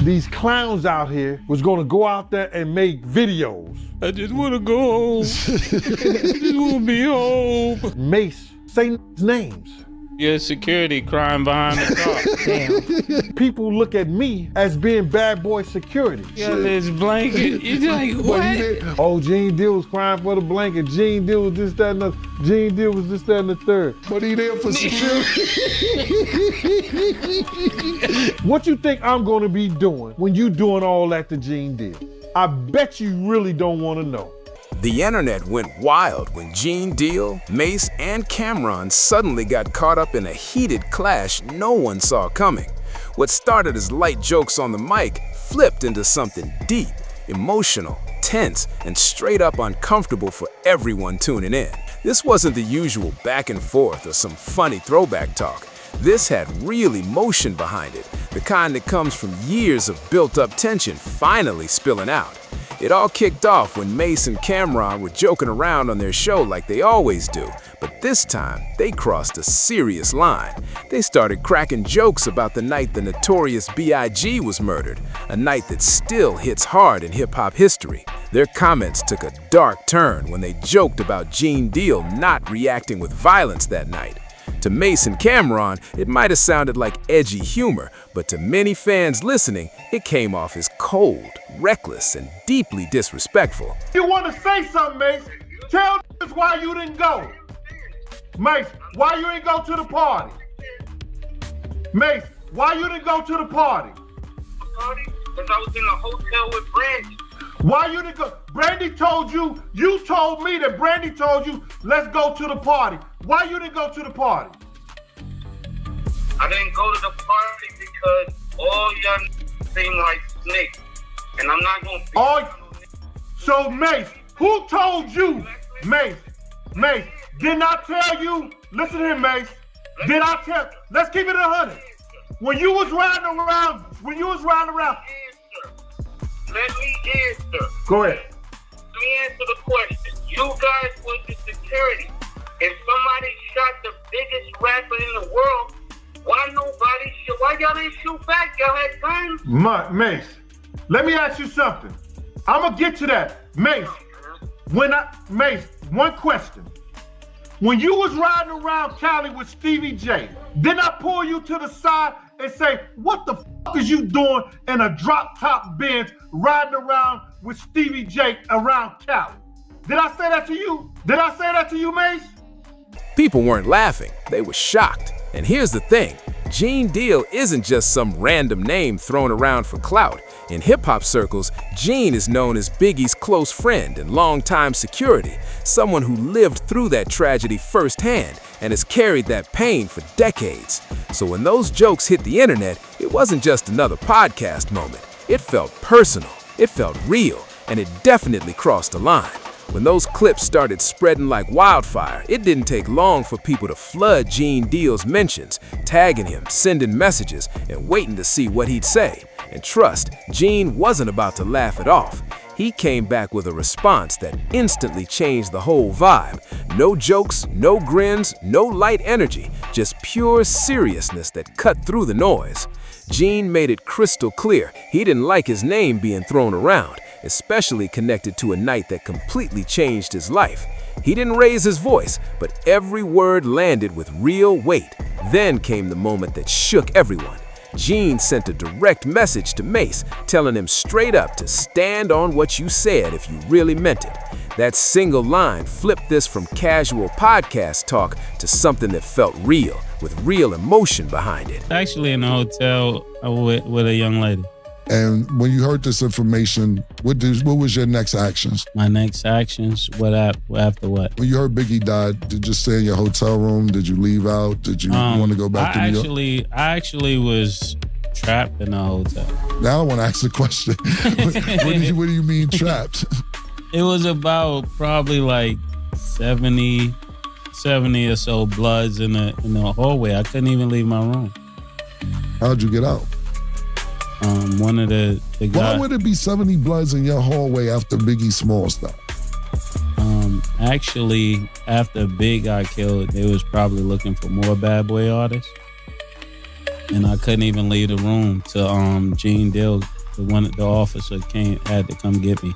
these clowns out here was gonna go out there and make videos. I just wanna go home. I just wanna be home. Mase, say names. Yeah, security crying behind the car. Damn. People look at me as being bad boy security. Yeah, this blanket. It's like, what? Oh, Gene Deal was crying for the blanket. Gene Deal was this, that, and the. Gene Deal was this, that, and the third. But he there for security. What you think I'm gonna be doing when you doing all that to Gene Deal? I bet you really don't wanna know. The internet went wild when Gene Deal, Mase, and Cam'ron suddenly got caught up in a heated clash no one saw coming. What started as light jokes on the mic flipped into something deep, emotional, tense, and straight up uncomfortable for everyone tuning in. This wasn't the usual back and forth or some funny throwback talk. This had real emotion behind it, the kind that comes from years of built-up tension finally spilling out. It all kicked off when Mase and Cam'ron were joking around on their show like they always do, but this time they crossed a serious line. They started cracking jokes about the night the notorious B.I.G. was murdered, a night that still hits hard in hip-hop history. Their comments took a dark turn when they joked about Gene Deal not reacting with violence that night. To Mase and Cam'ron, it might have sounded like edgy humor, but to many fans listening, it came off as cold, reckless, and deeply disrespectful. You want to say something, Mase? Tell us why you didn't go. Mase, why you didn't go to the party? Mase, why you didn't go to the party? Party? Because I was in a hotel with Brandy. Why you didn't go? Brandy told you, you told me that Brandy told you, let's go to the party. Why you didn't go to the party? I didn't go to the party because all y'all seem like snakes. And I'm not going to be... So Mase, who told you? Mase, didn't I tell you? Listen to him, Mase. Did I tell? Let's keep it 100. When you was riding around, Let me answer. Go ahead. Let me answer the question. You guys was the security. If somebody shot the biggest rapper in the world, why y'all didn't shoot back? Y'all had guns? Mase, let me ask you something. I'm gonna get to that. Mase, one question. When you was riding around Cali with Stevie J, didn't I pull you to the side and say, what the fuck is you doing in a drop top Benz riding around with Stevie J around Cali? Did I say that to you? Did I say that to you, Mase? People weren't laughing, they were shocked. And here's the thing, Gene Deal isn't just some random name thrown around for clout. In hip-hop circles, Gene is known as Biggie's close friend and longtime security, someone who lived through that tragedy firsthand and has carried that pain for decades. So when those jokes hit the internet, it wasn't just another podcast moment. It felt personal, it felt real, and it definitely crossed a line. When those clips started spreading like wildfire, it didn't take long for people to flood Gene Deal's mentions, tagging him, sending messages, and waiting to see what he'd say. And trust, Gene wasn't about to laugh it off. He came back with a response that instantly changed the whole vibe. No jokes, no grins, no light energy, just pure seriousness that cut through the noise. Gene made it crystal clear he didn't like his name being thrown around, especially connected to a night that completely changed his life. He didn't raise his voice, but every word landed with real weight. Then came the moment that shook everyone. Gene sent a direct message to Mase, telling him straight up to stand on what you said if you really meant it. That single line flipped this from casual podcast talk to something that felt real, with real emotion behind it. Actually in a hotel with a young lady. And when you heard this information, what was your next actions? My next actions? After what? When you heard Biggie died, did you stay in your hotel room? Did you leave out? Did you want to go back to New York? I actually was trapped in a hotel. Now I want to ask the question. What do you mean trapped? It was about probably like 70 or so bloods in the hallway. I couldn't even leave my room. How'd you get out? One of the guys. Why would it be 70 bloods in your hallway after Biggie Smalls died? Actually, after Big got killed, they was probably looking for more bad boy artists. and I couldn't even leave the room till Gene Deal, the officer had to come get me.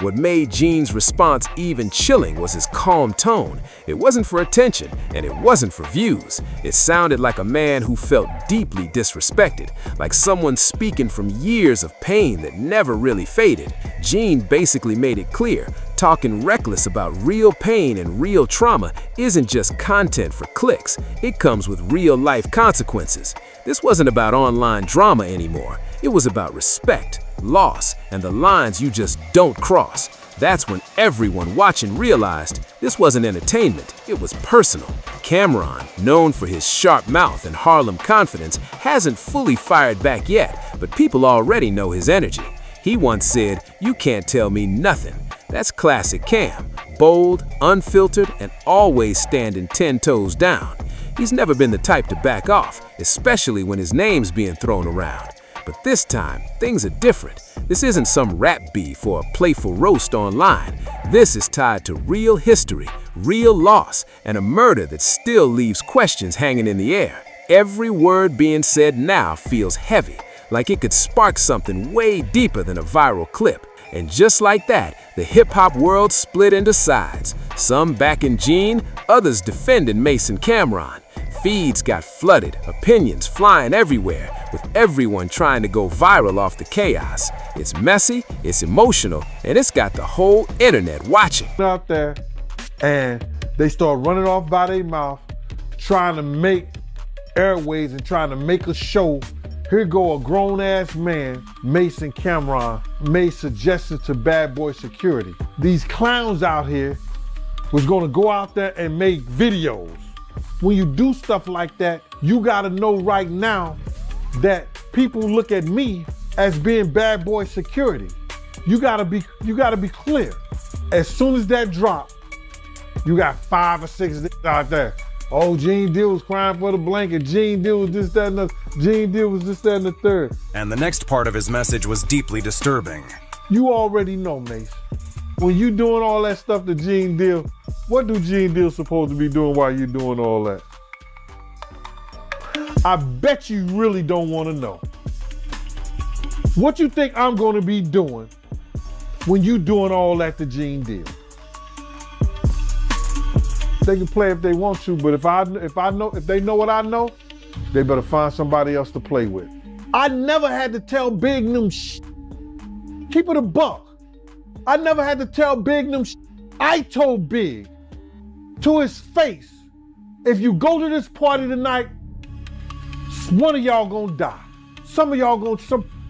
What made Gene's response even chilling was his calm tone. It wasn't for attention, and it wasn't for views. It sounded like a man who felt deeply disrespected, like someone speaking from years of pain that never really faded. Gene basically made it clear, talking reckless about real pain and real trauma isn't just content for clicks. It comes with real-life consequences. This wasn't about online drama anymore. It was about respect, loss, and the lines you just don't cross. That's when everyone watching realized this wasn't entertainment, it was personal. Cam'ron, known for his sharp mouth and Harlem confidence, hasn't fully fired back yet, but people already know his energy. He once said, "You can't tell me nothing." That's classic Cam, bold, unfiltered, and always standing 10 toes down. He's never been the type to back off, especially when his name's being thrown around. But this time, things are different. This isn't some rap beef or a playful roast online. This is tied to real history, real loss, and a murder that still leaves questions hanging in the air. Every word being said now feels heavy, like it could spark something way deeper than a viral clip. And just like that, the hip-hop world split into sides. Some backing Gene, others defending Mase and Cam'ron. Feeds got flooded, opinions flying everywhere, with everyone trying to go viral off the chaos. It's messy, it's emotional, and it's got the whole internet watching. Out there, and they start running off by their mouth, trying to make airways and trying to make a show. Here go a grown-ass man, Mase and Cam'ron, made suggestions to Bad Boy Security. These clowns out here was gonna go out there and make videos. When you do stuff like that, you gotta know right now that people look at me as being Bad Boy Security. You gotta be clear. As soon as that drop, you got 5 or 6 out there. Oh, Gene Deal was crying for the blanket. Gene Deal was this, that, and the Gene Deal was this, that, and the third. And the next part of his message was deeply disturbing. You already know, Mase. When you doing all that stuff to Gene Deal, what do Gene Deal supposed to be doing while you doing all that? I bet you really don't want to know. What you think I'm going to be doing when you doing all that to Gene Deal? They can play if they want to, but if they know what I know, they better find somebody else to play with. I never had to tell Big them Keep it a buck. I never had to tell Big them I told Big to his face, if you go to this party tonight, one of y'all gonna die. Some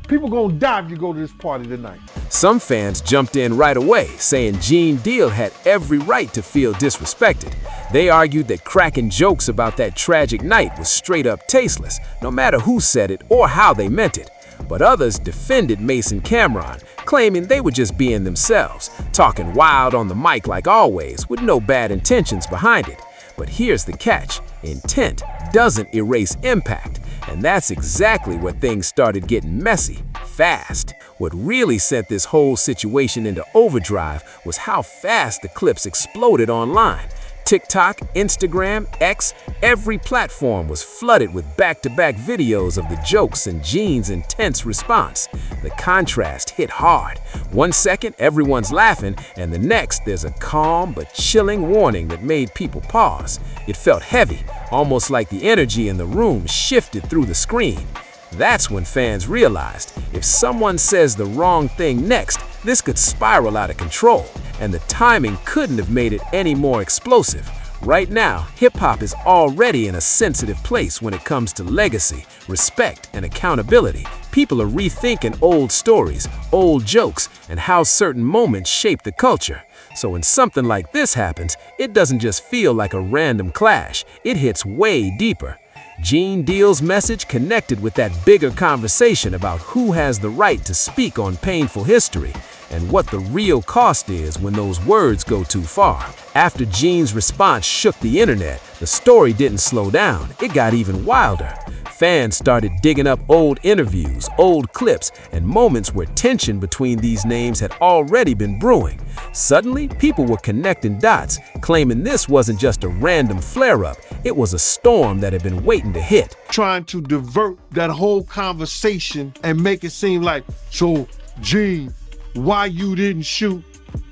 people gonna die if you go to this party tonight. Some fans jumped in right away, saying Gene Deal had every right to feel disrespected. They argued that cracking jokes about that tragic night was straight up tasteless, no matter who said it or how they meant it. But others defended Mase and Cam'ron, claiming they were just being themselves, talking wild on the mic like always, with no bad intentions behind it. But here's the catch: intent doesn't erase impact, and that's exactly where things started getting messy, fast. What really sent this whole situation into overdrive was how fast the clips exploded online. TikTok, Instagram, X, every platform was flooded with back-to-back videos of the jokes and Gene's intense response. The contrast hit hard. 1 second, everyone's laughing, and the next, there's a calm but chilling warning that made people pause. It felt heavy, almost like the energy in the room shifted through the screen. That's when fans realized if someone says the wrong thing next, this could spiral out of control, and the timing couldn't have made it any more explosive. Right now, hip-hop is already in a sensitive place when it comes to legacy, respect, and accountability. People are rethinking old stories, old jokes, and how certain moments shape the culture. So when something like this happens, it doesn't just feel like a random clash, it hits way deeper. Gene Deal's message connected with that bigger conversation about who has the right to speak on painful history and what the real cost is when those words go too far. After Gene's response shook the internet, the story didn't slow down, it got even wilder. Fans started digging up old interviews, old clips, and moments where tension between these names had already been brewing. Suddenly, people were connecting dots, claiming this wasn't just a random flare-up, it was a storm that had been waiting to hit. Trying to divert that whole conversation and make it seem like, so, Gene, why you didn't shoot?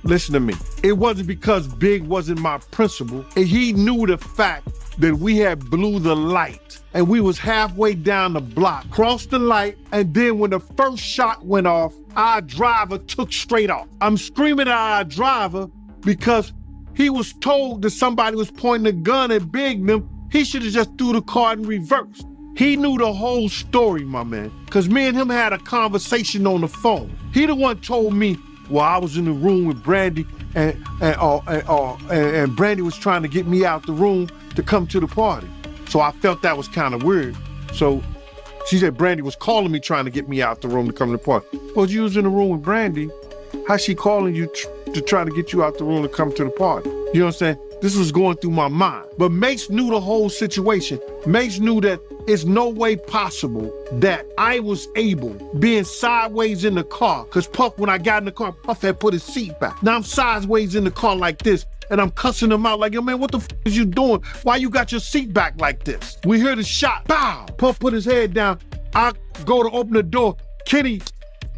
Listen to me. It wasn't because Big wasn't my principal. And he knew the fact that we had blew the light and we was halfway down the block, crossed the light, and then when the first shot went off, our driver took straight off. I'm screaming at our driver because he was told that somebody was pointing a gun at Big and them. He should have just threw the car in reverse. He knew the whole story, my man, because me and him had a conversation on the phone. He the one told me, well, I was in the room with Brandy and Brandy was trying to get me out the room to come to the party. So I felt that was kind of weird. So she said Brandy was calling me trying to get me out the room to come to the party. Well, you was in the room with Brandy. How's she calling you to try to get you out the room to come to the party? You know what I'm saying? This was going through my mind. But Mase knew the whole situation. Mase knew that it's no way possible that I was able, being sideways in the car, because Puff, when I got in the car, Puff had put his seat back. Now I'm sideways in the car like this, and I'm cussing him out like, yo, man, what the f is you doing? Why you got your seat back like this? We hear the shot, pow! Puff put his head down. I go to open the door. Kenny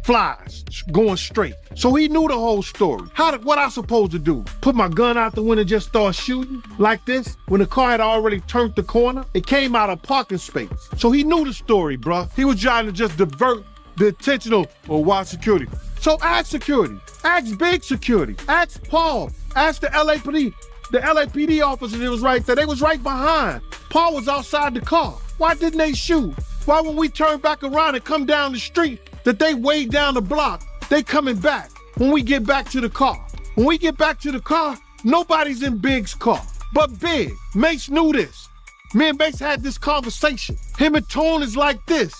flies, going straight. So he knew the whole story. What I supposed to do? Put my gun out the window and just start shooting like this? When the car had already turned the corner, it came out of parking space. So he knew the story, bruh. He was trying to just divert the attention of, well, why security? So ask security, ask Big security, ask Paul, ask the LAPD. The LAPD officer that was right there, they was right behind. Paul was outside the car. Why didn't they shoot? Why when we turn back around and come down the street, that they way down the block, they coming back when we get back to the car. When we get back to the car, nobody's in Big's car. But Big, Mase knew this. Me and Mase had this conversation. Him and Tone is like this.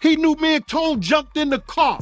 He knew me and Tone jumped in the car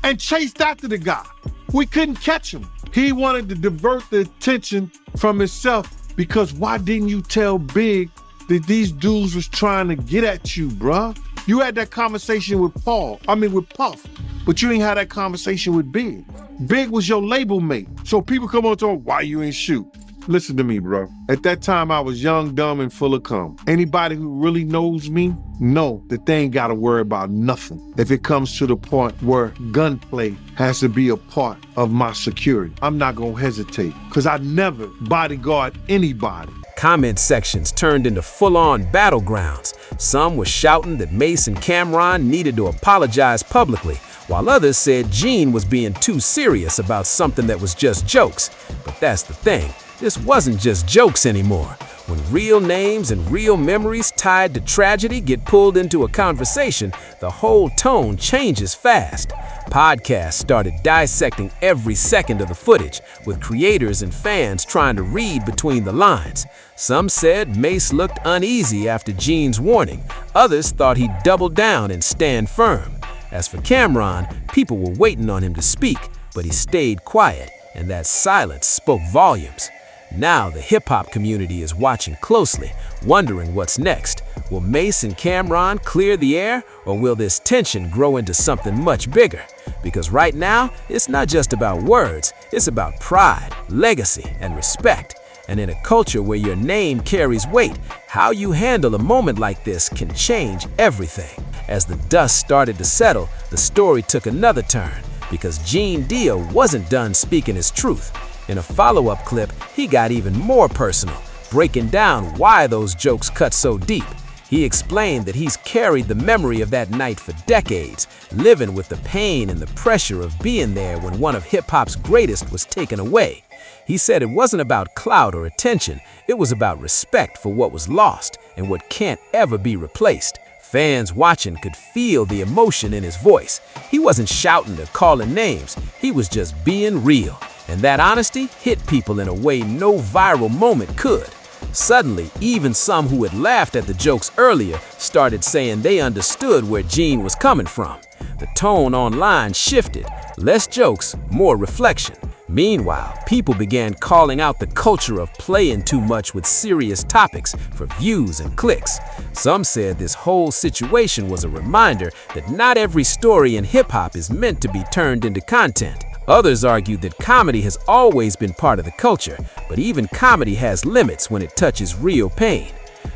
and chased after the guy. We couldn't catch him. He wanted to divert the attention from himself because why didn't you tell Big that these dudes was trying to get at you, bruh? You had that conversation with Puff, but you ain't had that conversation with Big. Big was your label mate. So people come on to him, why you ain't shoot? Listen to me, bro. At that time, I was young, dumb, and full of cum. Anybody who really knows me know that they ain't gotta worry about nothing if it comes to the point where gunplay has to be a part of my security. I'm not gonna hesitate, because I never bodyguard anybody. Comment sections turned into full-on battlegrounds. Some were shouting that Mase and Cam'ron needed to apologize publicly, while others said Gene was being too serious about something that was just jokes. But that's the thing, this wasn't just jokes anymore. When real names and real memories tied to tragedy get pulled into a conversation, the whole tone changes fast. Podcasts started dissecting every second of the footage, with creators and fans trying to read between the lines. Some said Mase looked uneasy after Gene's warning. Others thought he'd double down and stand firm. As for Cam'ron, people were waiting on him to speak, but he stayed quiet, and that silence spoke volumes. Now the hip-hop community is watching closely, wondering what's next. Will Mase and Cam'ron clear the air, or will this tension grow into something much bigger? Because right now, it's not just about words, it's about pride, legacy, and respect. And in a culture where your name carries weight, how you handle a moment like this can change everything. As the dust started to settle, the story took another turn, because Gene Deal wasn't done speaking his truth. In a follow-up clip, he got even more personal, breaking down why those jokes cut so deep. He explained that he's carried the memory of that night for decades, living with the pain and the pressure of being there when one of hip-hop's greatest was taken away. He said it wasn't about clout or attention, it was about respect for what was lost and what can't ever be replaced. Fans watching could feel the emotion in his voice. He wasn't shouting or calling names, he was just being real. And that honesty hit people in a way no viral moment could. Suddenly, even some who had laughed at the jokes earlier started saying they understood where Gene was coming from. The tone online shifted. Less jokes, more reflection. Meanwhile, people began calling out the culture of playing too much with serious topics for views and clicks. Some said this whole situation was a reminder that not every story in hip-hop is meant to be turned into content. Others argued that comedy has always been part of the culture, but even comedy has limits when it touches real pain.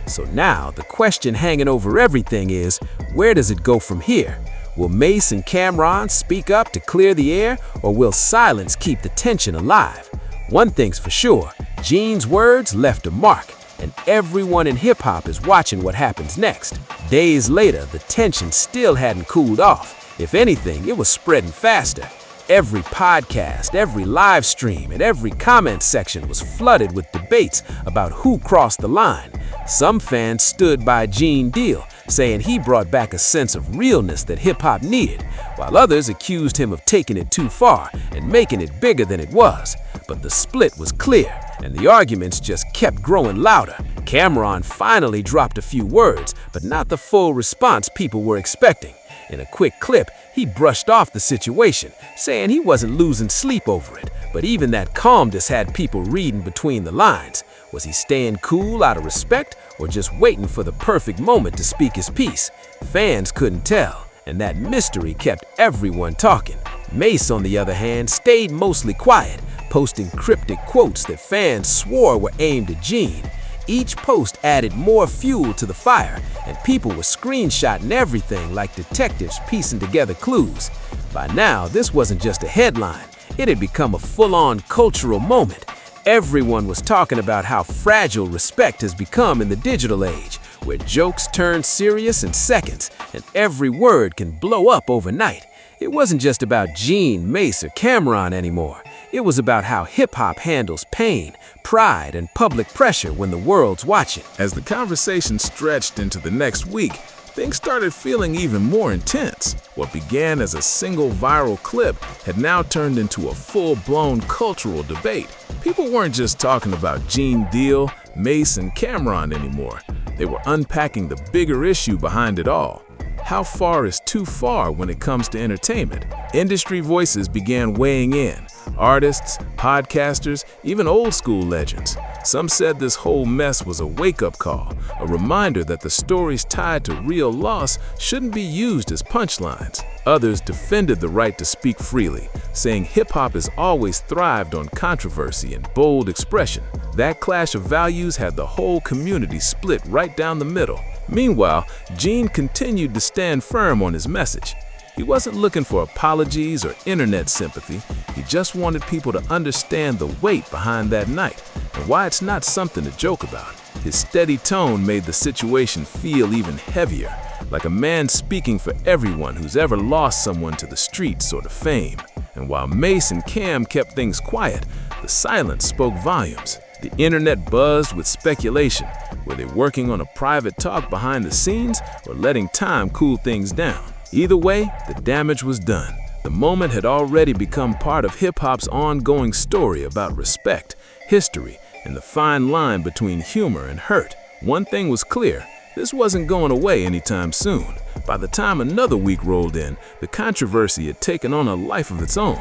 So now, the question hanging over everything is, where does it go from here? Will Mase and Cam'ron speak up to clear the air, or will silence keep the tension alive? One thing's for sure, Gene's words left a mark, and everyone in hip-hop is watching what happens next. Days later, the tension still hadn't cooled off. If anything, it was spreading faster. Every podcast, every live stream, and every comment section was flooded with debates about who crossed the line. Some fans stood by Gene Deal, saying he brought back a sense of realness that hip-hop needed, while others accused him of taking it too far and making it bigger than it was. But the split was clear, and the arguments just kept growing louder. Cam'ron finally dropped a few words, but not the full response people were expecting. In a quick clip, he brushed off the situation, saying he wasn't losing sleep over it, but even that calmness had people reading between the lines. Was he staying cool out of respect, or just waiting for the perfect moment to speak his piece? Fans couldn't tell, and that mystery kept everyone talking. Mase, on the other hand, stayed mostly quiet, posting cryptic quotes that fans swore were aimed at Gene. Each post added more fuel to the fire, and people were screenshotting everything like detectives piecing together clues. By now, this wasn't just a headline. It had become a full-on cultural moment. Everyone was talking about how fragile respect has become in the digital age, where jokes turn serious in seconds, and every word can blow up overnight. It wasn't just about Gene, Mase, or Cam'ron anymore. It was about how hip-hop handles pain, pride, and public pressure when the world's watching. As the conversation stretched into the next week, things started feeling even more intense. What began as a single viral clip had now turned into a full-blown cultural debate. People weren't just talking about Gene Deal, Mase, and Cam'ron anymore. They were unpacking the bigger issue behind it all. How far is too far when it comes to entertainment? Industry voices began weighing in. Artists, podcasters, even old-school legends. Some said this whole mess was a wake-up call, a reminder that the stories tied to real loss shouldn't be used as punchlines. Others defended the right to speak freely, saying hip-hop has always thrived on controversy and bold expression. That clash of values had the whole community split right down the middle. Meanwhile, Gene continued to stand firm on his message. He wasn't looking for apologies or internet sympathy. He just wanted people to understand the weight behind that night and why it's not something to joke about. His steady tone made the situation feel even heavier, like a man speaking for everyone who's ever lost someone to the streets or to fame. And while Mase and Cam kept things quiet, the silence spoke volumes. The internet buzzed with speculation. Were they working on a private talk behind the scenes or letting time cool things down? Either way, the damage was done. The moment had already become part of hip-hop's ongoing story about respect, history, and the fine line between humor and hurt. One thing was clear, this wasn't going away anytime soon. By the time another week rolled in, the controversy had taken on a life of its own.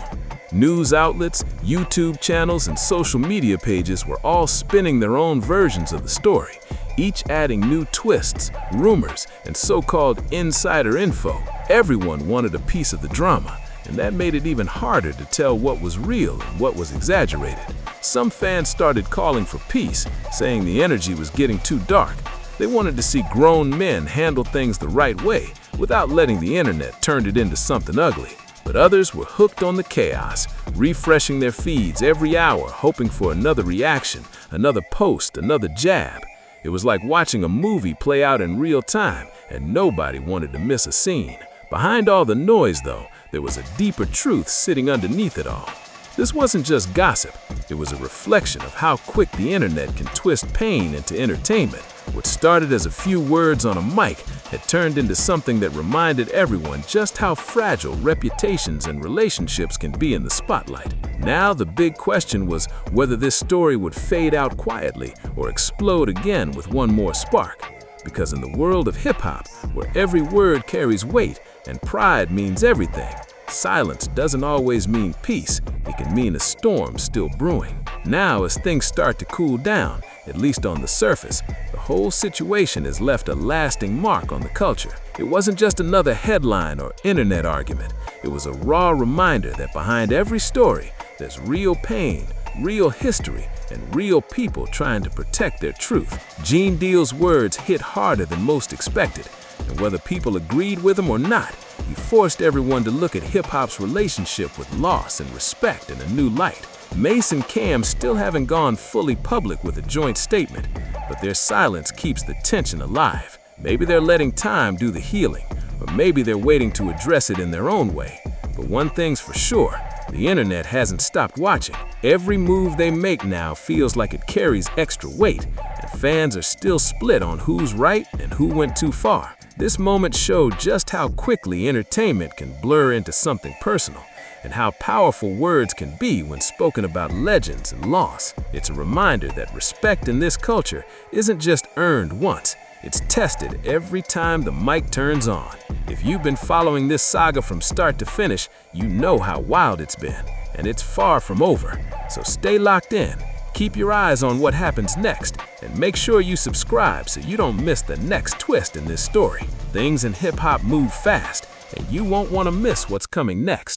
News outlets, YouTube channels, and social media pages were all spinning their own versions of the story, each adding new twists, rumors, and so-called insider info. Everyone wanted a piece of the drama, and that made it even harder to tell what was real and what was exaggerated. Some fans started calling for peace, saying the energy was getting too dark. They wanted to see grown men handle things the right way without letting the internet turn it into something ugly. But others were hooked on the chaos, refreshing their feeds every hour, hoping for another reaction, another post, another jab. It was like watching a movie play out in real time, and nobody wanted to miss a scene. Behind all the noise, though, there was a deeper truth sitting underneath it all. This wasn't just gossip. It was a reflection of how quick the internet can twist pain into entertainment. What started as a few words on a mic had turned into something that reminded everyone just how fragile reputations and relationships can be in the spotlight. Now the big question was whether this story would fade out quietly or explode again with one more spark. Because in the world of hip-hop, where every word carries weight and pride means everything, Silence doesn't always mean peace. It can mean a storm still brewing. Now, as things start to cool down, at least on the surface, the whole situation has left a lasting mark on the culture. It wasn't just another headline or internet argument. It was a raw reminder that behind every story, there's real pain, real history, and real people trying to protect their truth. Gene Deal's words hit harder than most expected, and whether people agreed with him or not, he forced everyone to look at hip-hop's relationship with loss and respect in a new light. Mase and Cam still haven't gone fully public with a joint statement, but their silence keeps the tension alive. Maybe they're letting time do the healing, or maybe they're waiting to address it in their own way. But one thing's for sure, the internet hasn't stopped watching. Every move they make now feels like it carries extra weight, and fans are still split on who's right and who went too far. This moment showed just how quickly entertainment can blur into something personal, and how powerful words can be when spoken about legends and loss. It's a reminder that respect in this culture isn't just earned once, it's tested every time the mic turns on. If you've been following this saga from start to finish, you know how wild it's been, and it's far from over. So stay locked in, keep your eyes on what happens next, and make sure you subscribe so you don't miss the next twist in this story. Things in hip-hop move fast, and you won't want to miss what's coming next.